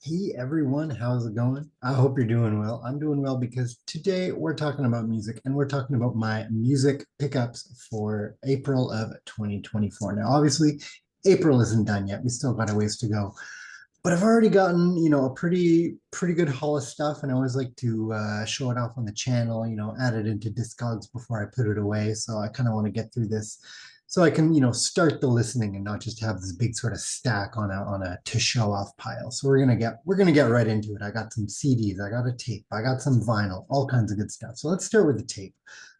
Hey everyone, how's it going? I hope you're doing well. I'm doing well because today we're talking about music and we're talking about my music pickups for April of 2024. Now, obviously, April isn't done yet. We still got a ways to go. But I've already gotten, a pretty good haul of stuff, and I always like to show it off on the channel, add it into Discogs before I put it away. So I kind of want to get through this so I can, start the listening and not just have this big sort of stack on a to show off pile. So we're gonna get right into it. I got some CDs, I got a tape, I got some vinyl, all kinds of good stuff. So let's start with the tape.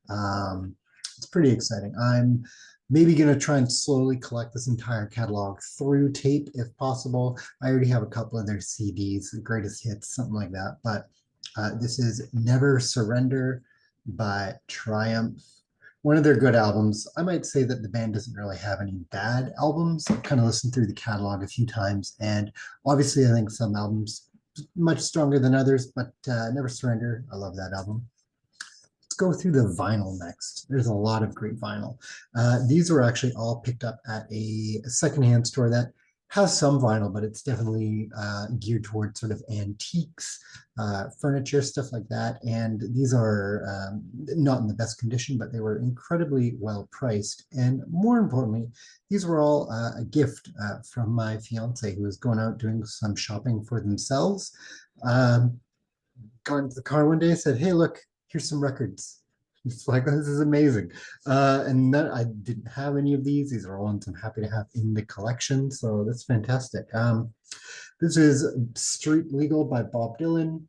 Um, it's pretty exciting. I'm maybe going to try and slowly collect this entire catalog through tape if possible. I already have a couple of their CDs, greatest hits, something like that. But this is Never Surrender by Triumph. One of their good albums. I might say that the band doesn't really have any bad albums. I've kind of listened through the catalog a few times, and obviously, I think some albums much stronger than others. But Never Surrender, I love that album. Let's go through the vinyl next. There's a lot of great vinyl. These were actually all picked up at a secondhand store that has some vinyl, but it's definitely geared towards sort of antiques, furniture, stuff like that. And these are not in the best condition, but they were incredibly well priced. And more importantly, these were all a gift from my fiance who was going out doing some shopping for themselves. Um, Got into the car one day, said, "Hey, look, here's some records." It's like, this is amazing. And that I didn't have any of these. These are all ones I'm happy to have in the collection. So that's fantastic. This is Street Legal by Bob Dylan.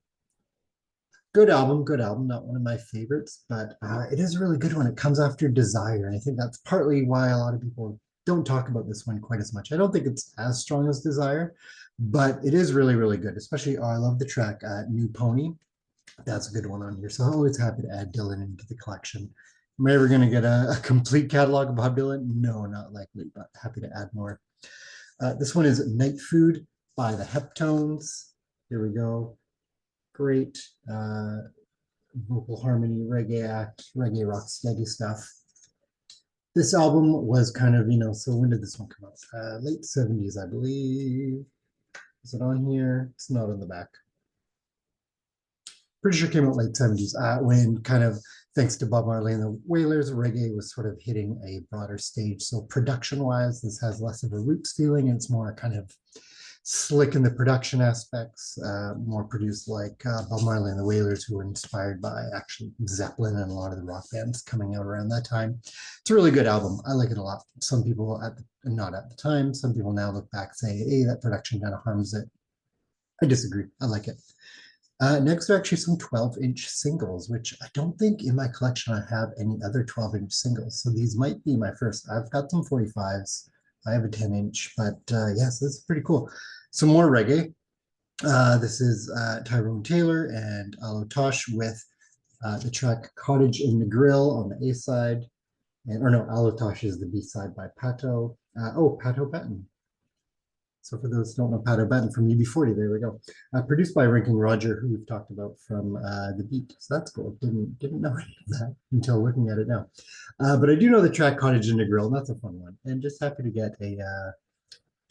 Good album, not one of my favorites, but it is a really good one. It comes after Desire. And I think that's partly why a lot of people don't talk about this one quite as much. I don't think it's as strong as Desire, but it is really, really good. Especially, I love the track New Pony. That's a good one on here. So I'm always happy to add Dylan into the collection. Am I ever going to get a complete catalog of Bob Dylan? No, not likely, but happy to add more. This one is Night Food by the Heptones. Here we go. Great vocal harmony, reggae act, reggae rock steady stuff. This album was kind of, so when did this one come out? Late 70s, I believe. Is it on here? It's not on the back. Pretty sure came out late 70s when kind of thanks to Bob Marley and the Wailers, reggae was sort of hitting a broader stage. So production wise, this has less of a roots feeling. It's more kind of slick in the production aspects, more produced like Bob Marley and the Wailers, who were inspired by actually Zeppelin and a lot of the rock bands coming out around that time. It's a really good album. I like it a lot. Some people not at the time, some people now look back say, hey, that production kind of harms it. I disagree. I like it. Next are actually some 12-inch singles, which I don't think in my collection I have any other 12-inch singles. So these might be my first. I've got some 45s. I have a 10-inch, but yes, this is pretty cool. Some more reggae. This is Tyrone Taylor and Alo Tosh with the track Cottage in the Grill on the A side. Or no, Alo Tosh is the B side by Pato. Pato Patton. So for those who don't know Pato Benton from UB40, there we go. Produced by Ranking Roger, who we've talked about from The Beat. So that's cool. Didn't know any of that until looking at it now. But I do know the track Cottage in the Grill, and that's a fun one. And just happy to get a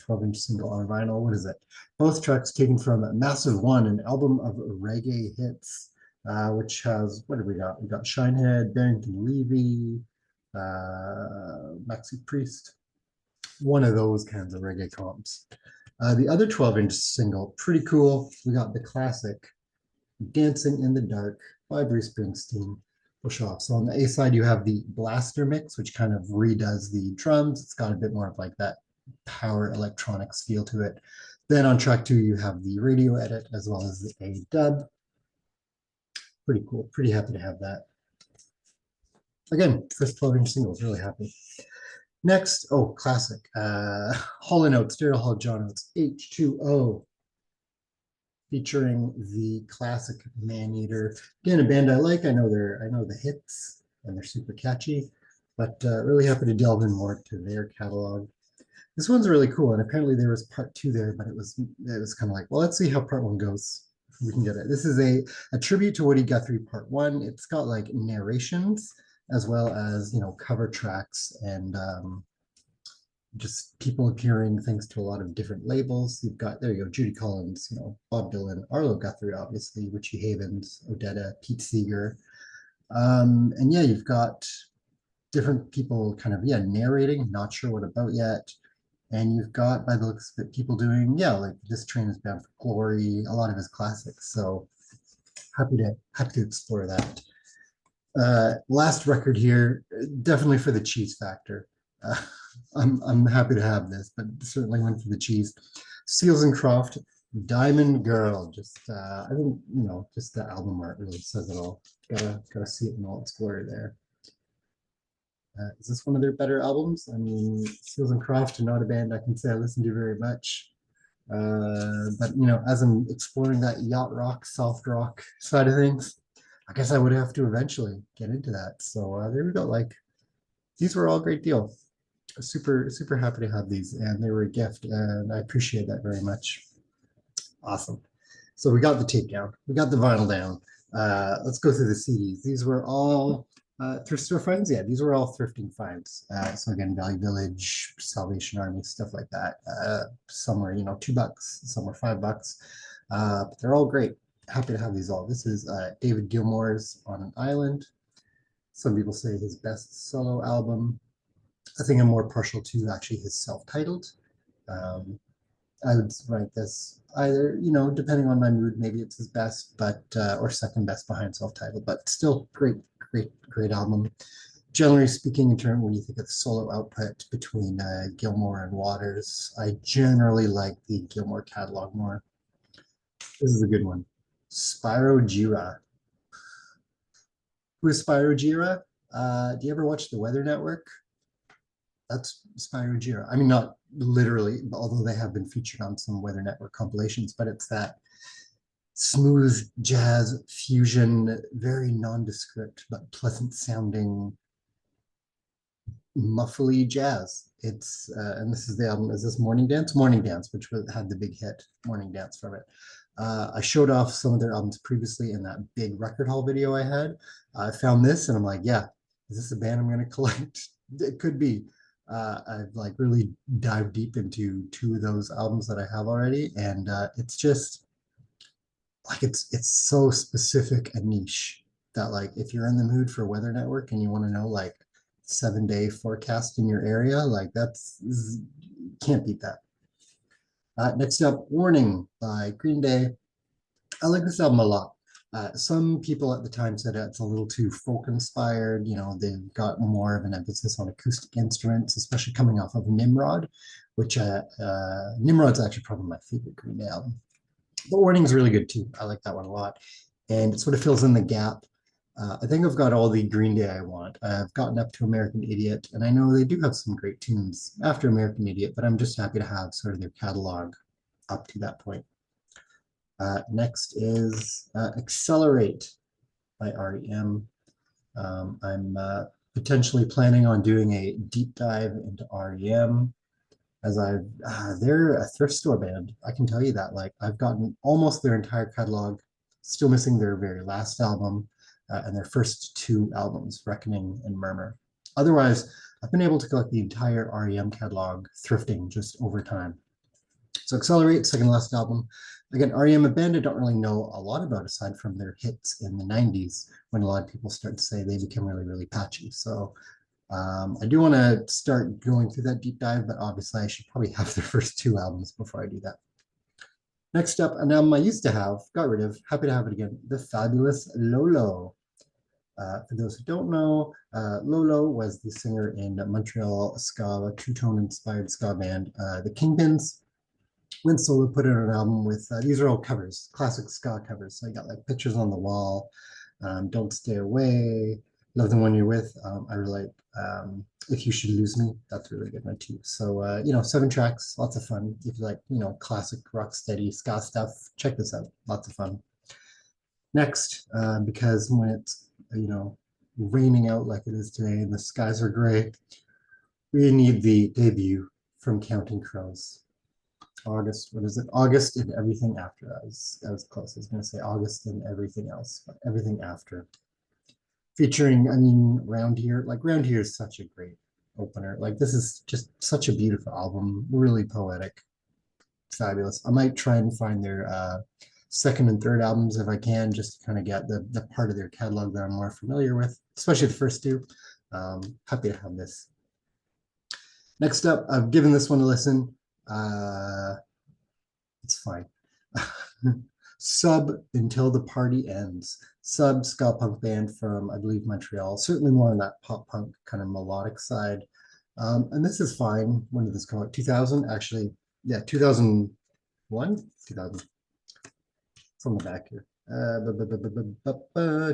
12-inch single on vinyl. What is it? Both tracks taken from Massive One, an album of reggae hits, which has, what do we got? We got Shinehead, Barrington Levy, Maxi Priest, one of those kinds of reggae comps. The other 12-inch single, pretty cool. We got the classic Dancing in the Dark by Bruce Springsteen. We'll show off. So on the A side, you have the blaster mix, which kind of redoes the drums. It's got a bit more of like that power electronics feel to it. Then on track 2, you have the radio edit as well as a dub. Pretty cool. Pretty happy to have that. Again, first 12-inch singles, really happy. Next, classic. Hall & Oates, Daryl Hall, John Oates, H2O, featuring the classic Maneater. Again, a band I like. I know the hits, and they're super catchy, but really happy to delve in more to their catalog. This one's really cool, and apparently there was part 2 there, but it was kind of like, well, let's see how part 1 goes. We can get it. This is a tribute to Woody Guthrie part 1. It's got like narrations as well as cover tracks and just people appearing thanks to a lot of different labels. You've got, there you go, Judy Collins, Bob Dylan, Arlo Guthrie, obviously, Richie Havens, Odetta, Pete Seeger. And yeah, you've got different people kind of, yeah, narrating, not sure what about yet. And you've got, by the looks of it, people doing, yeah, like This Train is Bound for Glory, a lot of his classics. So happy to explore that. Last record here, definitely for the cheese factor. Uh, I'm happy to have this, but certainly went for the cheese. Seals and Croft, Diamond Girl. Just I think just the album art really says it all. Gotta see it in all its glory there. Is this one of their better albums? I mean, Seals and Croft are not a band I can say I listen to very much. But as I'm exploring that yacht rock, soft rock side of things, I guess I would have to eventually get into that. So there we go. Like these were all great deal. Super happy to have these, and they were a gift, and I appreciate that very much. Awesome. So we got the tape down, we got the vinyl down. Let's go through the CDs. These were all thrift store finds. Yeah, these were all thrifting finds. So again, Value Village, Salvation Army, stuff like that. Some were $2, some were $5. But they're all great. Happy to have these all. This is David Gilmour's On an Island. Some people say his best solo album. I think I'm more partial to actually his self-titled. Um, I would rank this either, depending on my mood, maybe it's his best, but or second best behind self-titled, but still great album. Generally speaking, in terms when you think of the solo output between Gilmour and Waters, I generally like the Gilmour catalog more. This is a good one. Spyro Gyra. Who is Spyro Gyra? Do you ever watch the Weather Network? That's Spyro Gyra. I mean, not literally, although they have been featured on some Weather Network compilations, but it's that smooth jazz fusion, very nondescript but pleasant sounding muffly jazz. It's and this is the album. Is this Morning Dance? Morning Dance, which had the big hit Morning Dance from it. I showed off some of their albums previously in that big record haul video I had. I found this and I'm like, yeah, is this a band I'm going to collect? It could be. I've like really dived deep into two of those albums that I have already, and it's just like it's so specific and niche that like if you're in the mood for Weather Network and you want to know like 7-day forecast in your area, like can't beat that. Next up, Warning by Green Day. I like this album a lot. Some people at the time said it's a little too folk inspired. They've got more of an emphasis on acoustic instruments, especially coming off of Nimrod, which Nimrod's actually probably my favorite Green Day album. But Warning's really good too. I like that one a lot. And it sort of fills in the gap. I think I've got all the Green Day I want. I've gotten up to American Idiot, and I know they do have some great tunes after American Idiot, but I'm just happy to have sort of their catalog up to that point. Next is Accelerate by R.E.M. I'm potentially planning on doing a deep dive into R.E.M. as they're a thrift store band. I can tell you that. Like I've gotten almost their entire catalog, still missing their very last album and their first two albums, Reckoning and Murmur. Otherwise, I've been able to collect the entire R.E.M. catalog thrifting just over time. So Accelerate, second last album. Again, R.E.M. a band I don't really know a lot about aside from their hits in the 90s when a lot of people start to say they became really patchy. So I do want to start going through that deep dive, but obviously I should probably have their first two albums before I do that. Next up, an album I used to have, got rid of, happy to have it again, The Fabulous Lolo. For those who don't know, Lolo was the singer in Montreal ska, two-tone inspired ska band, The Kingpins. Went solo, put out an album with, these are all covers, classic ska covers. So I got like Pictures on the Wall, Don't Stay Away, Love the One You're With. I really like If You Should Lose Me. That's a really good one too. So, 7 tracks, lots of fun. If you like, classic rock steady ska stuff, check this out. Lots of fun. Next, because when it's, raining out like it is today and the skies are gray, we need the debut from Counting Crows. August, what is it? August and Everything After. I was close. I was going to say August and Everything Else, but Everything After. Featuring, Round Here. Like, Round Here is such a great opener. Like this is just such a beautiful album, really poetic, fabulous. I might try and find their second and third albums if I can, just to kind of get the part of their catalog that I'm more familiar with, especially the first two. Happy to have this. Next up, I've given this one a listen. It's fine. Sub Until the Party Ends. Sub, ska punk band from, I believe, Montreal. Certainly more on that pop punk kind of melodic side. And this is fine. When did this come out? 2000? Actually, yeah, 2001? 2000. It's on the back here.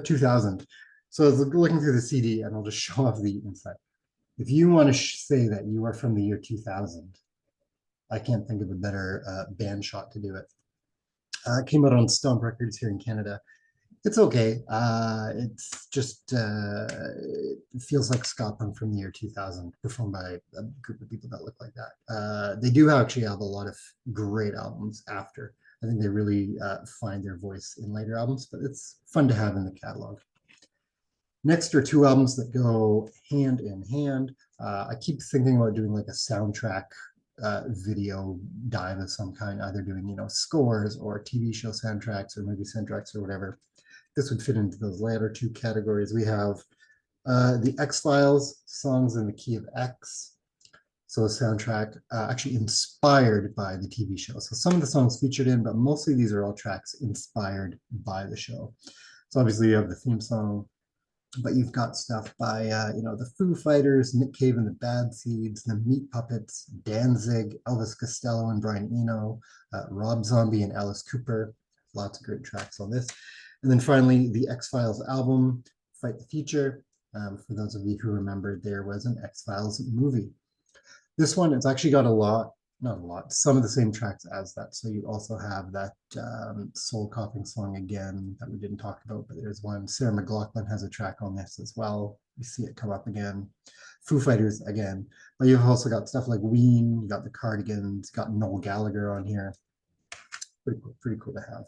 2000. So I was looking through the CD and I'll just show off the inside. If you want to say that you are from the year 2000, I can't think of a better band shot to do it. It came out on Stomp Records here in Canada. It's okay. It's just it feels like ska punk from the year 2000, performed by a group of people that look like that. They do actually have a lot of great albums after. I think they really find their voice in later albums, but it's fun to have in the catalog. Next are two albums that go hand in hand. I keep thinking about doing like a soundtrack video dive of some kind, either doing, scores or TV show soundtracks or movie soundtracks or whatever. This would fit into those latter two categories. We have the X-Files, Songs in the Key of X. So a soundtrack actually inspired by the TV show. So some of the songs featured in, but mostly these are all tracks inspired by the show. So obviously you have the theme song, but you've got stuff by, the Foo Fighters, Nick Cave and the Bad Seeds, the Meat Puppets, Danzig, Elvis Costello and Brian Eno, Rob Zombie and Alice Cooper. Lots of great tracks on this. And then finally, the X-Files album, Fight the Future. For those of you who remember, there was an X-Files movie. This one, it's actually got not a lot, some of the same tracks as that. So you also have that Soul Coughing song again that we didn't talk about, but there's one. Sarah McLachlan has a track on this as well. You see it come up again. Foo Fighters again. But you've also got stuff like Ween, you got the Cardigans, got Noel Gallagher on here. Pretty cool to have.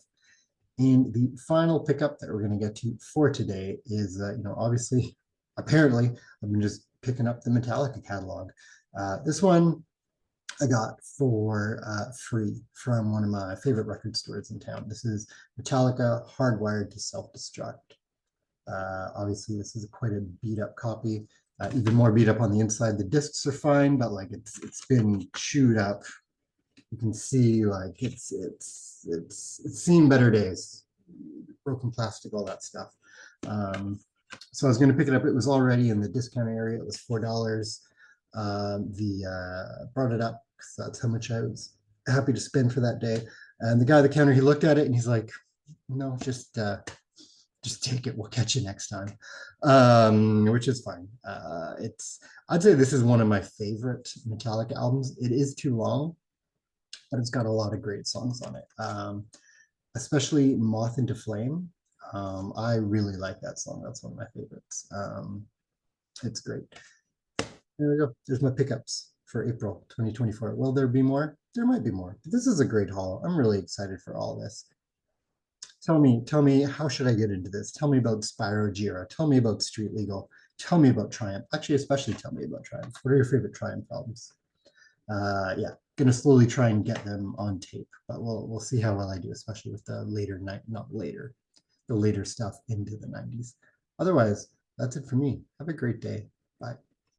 And the final pickup that we're going to get to for today is, obviously, apparently, I've been just picking up the Metallica catalog. This one I got for free from one of my favorite record stores in town. This is Metallica Hardwired to Self-Destruct. Obviously, this is quite a beat up copy, even more beat up on the inside. The discs are fine, but like it's been chewed up. You can see like it's seen better days. Broken plastic, all that stuff. So I was going to pick it up. It was already in the discount area. It was $4. Brought it up because that's how much I was happy to spend for that day. And the guy at the counter, he looked at it and he's like, "No, just take it. We'll catch you next time," which is fine. I'd say this is one of my favorite Metallica albums. It is too long, but it's got a lot of great songs on it, especially Moth into Flame. I really like that song. That's one of my favorites. It's great. There we go. There's my pickups for April 2024. Will there be more? There might be more. This is a great haul. I'm really excited for all this. Tell me, how should I get into this? Tell me about Spyro Gyra. Tell me about Street Legal. Tell me about Triumph. Actually, especially tell me about Triumph. What are your favorite Triumph albums? Yeah, gonna slowly try and get them on tape, but we'll see how well I do, especially with the the later stuff into the 90s. Otherwise, that's it for me. Have a great day. Bye.